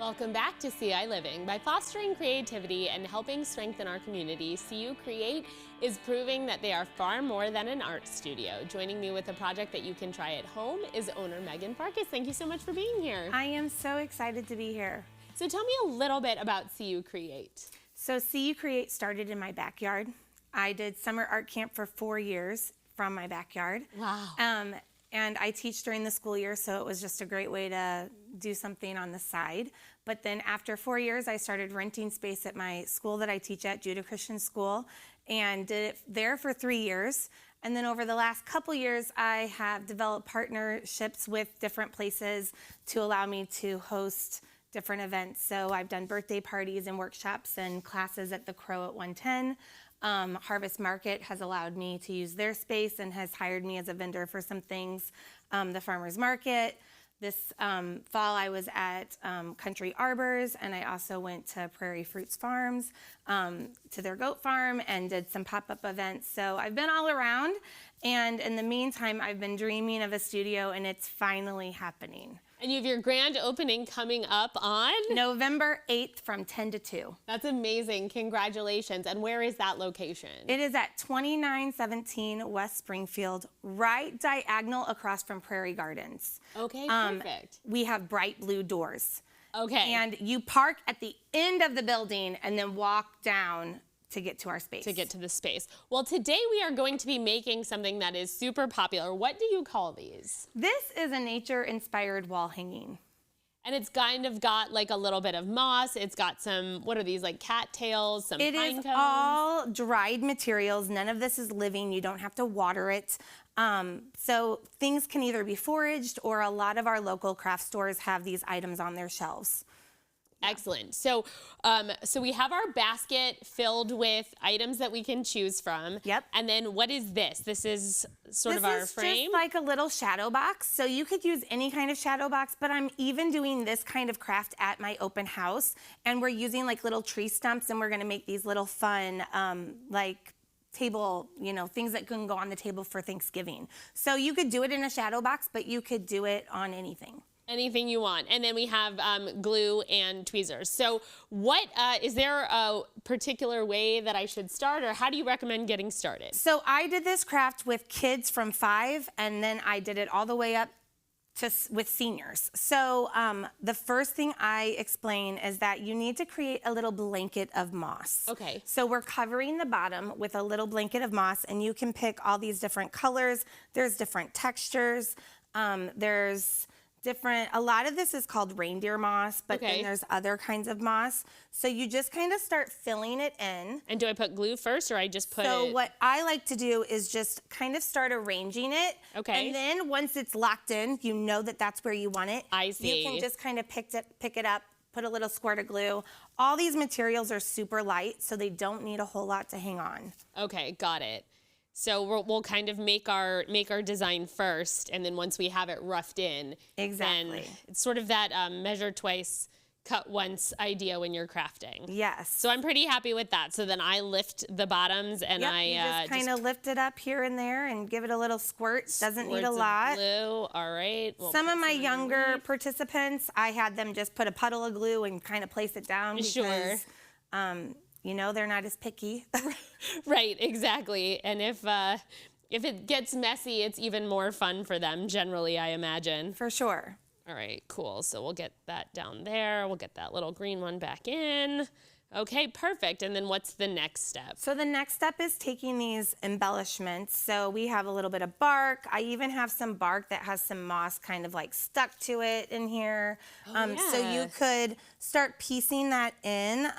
Welcome back to ciLiving. By fostering creativity and helping strengthen our community, CU Create is proving that they are far more than an art studio. Joining me with a project that you can try at home is owner Megan Farkas. Thank you so much for being here. I am so excited to be here. So tell me a little bit about CU Create. So CU Create started in my backyard. I did summer art camp for 4 years from my backyard. Wow. And I teach during the school year, so it was just a great way to do something on the side. But then after 4 years, I started renting space at my school that I teach at, Judah Christian School, and did it there for 3 years. And then over the last couple years, I have developed partnerships with different places to allow me to host different events. So I've done birthday parties and workshops and classes at the Crow at 110. Harvest Market has allowed me to use their space and has hired me as a vendor for some things. The Farmers Market. This fall I was at Country Arbors, and I also went to Prairie Fruits Farms, to their goat farm, and did some pop-up events. So I've been all around, and in the meantime I've been dreaming of a studio, and it's finally happening. And you have your grand opening coming up on? November 8th from 10 to 2. That's amazing. Congratulations. And where is that location? It is at 2917 West Springfield, right diagonal across from Prairie Gardens. Okay, perfect. We have bright blue doors. Okay. And you park at the end of the building and then walk down to get to our space. To get to the space. Well, today we are going to be making something that is super popular. What do you call these? This is a nature-inspired wall hanging. And it's kind of got like a little bit of moss. It's got some, what are these, like cattails, some pine cones? It is all dried materials. None of this is living. You don't have to water it. So things can either be foraged, or a lot of our local craft stores have these items on their shelves. Excellent. So, so we have our basket filled with items that we can choose from. Yep. And then what is this? This is sort of our frame? This is just like a little shadow box. So you could use any kind of shadow box, but I'm even doing this kind of craft at my open house. And we're using like little tree stumps, and we're going to make these little fun, like table, things that can go on the table for Thanksgiving. So you could do it in a shadow box, but you could do it on anything. Anything you want. And then we have glue and tweezers. So what, is there a particular way that I should start, or how do you recommend getting started? So I did this craft with kids from 5, and then I did it all the way up to with seniors. So the first thing I explain is that you need to create a little blanket of moss. Okay. So we're covering the bottom with a little blanket of moss, and you can pick all these different colors. There's different textures. There's a lot of this is called reindeer moss, but then there's other kinds of moss. So you just kind of start filling it in. And do I put glue first, or I just put So what I like to do is just kind of start arranging it. Okay. And then once it's locked in, you know that that's where you want it. I see. You can just kind of pick it up, put a little squirt of glue. All these materials are super light, so they don't need a whole lot to hang on. Okay, got it. So we'll kind of make our design first, and then once we have it roughed in, exactly. Then it's sort of that measure twice, cut once idea when you're crafting. Yes. So I'm pretty happy with that. So then I lift the bottoms, and you just kind of lift it up here and there and give it a little squirt. Doesn't need a lot. Glue. All right. Some of my younger participants, I had them just put a puddle of glue and kind of place it down because, sure. They're not as picky. Right, exactly. And if it gets messy, it's even more fun for them, generally, I imagine. For sure. All right, cool. So we'll get that down there. We'll get that little green one back in. Okay, perfect. And then what's the next step? So the next step is taking these embellishments. So we have a little bit of bark. I even have some bark that has some moss kind of like stuck to it in here. So you could start piecing that in.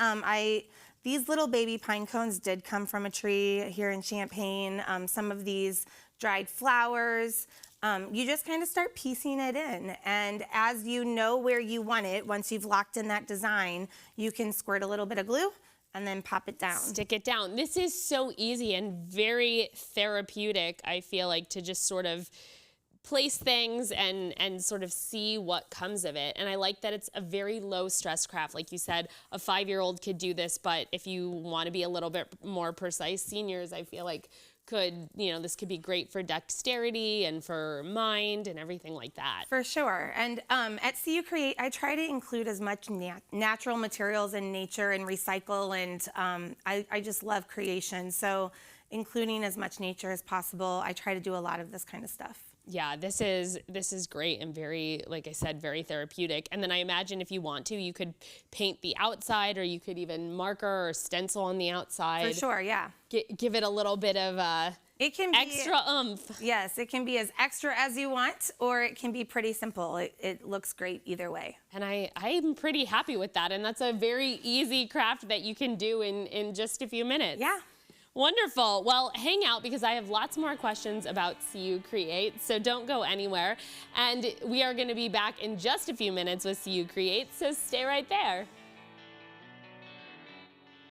These little baby pine cones did come from a tree here in Champaign. Some of these dried flowers. You just kind of start piecing it in, and as you know where you want it, once you've locked in that design, you can squirt a little bit of glue and then pop it down. Stick it down. This is so easy and very therapeutic, I feel like, to just sort of place things and sort of see what comes of it. And I like that it's a very low stress craft. Like you said, a 5-year-old could do this, but if you want to be a little bit more precise, seniors, I feel like, could, this could be great for dexterity and for mind and everything like that. For sure. And at CU Create, I try to include as much natural materials in nature and recycle, and I just love creation. So including as much nature as possible, I try to do a lot of this kind of stuff. Yeah, this is great and very, like I said, very therapeutic. And then I imagine if you want to, you could paint the outside, or you could even marker or stencil on the outside. For sure, yeah. Give it a little bit of it can be extra oomph. Yes, it can be as extra as you want, or it can be pretty simple. It looks great either way. And I'm pretty happy with that. And that's a very easy craft that you can do in just a few minutes. Yeah. Wonderful. Well, hang out because I have lots more questions about CU Create, so don't go anywhere. And we are going to be back in just a few minutes with CU Create, so stay right there.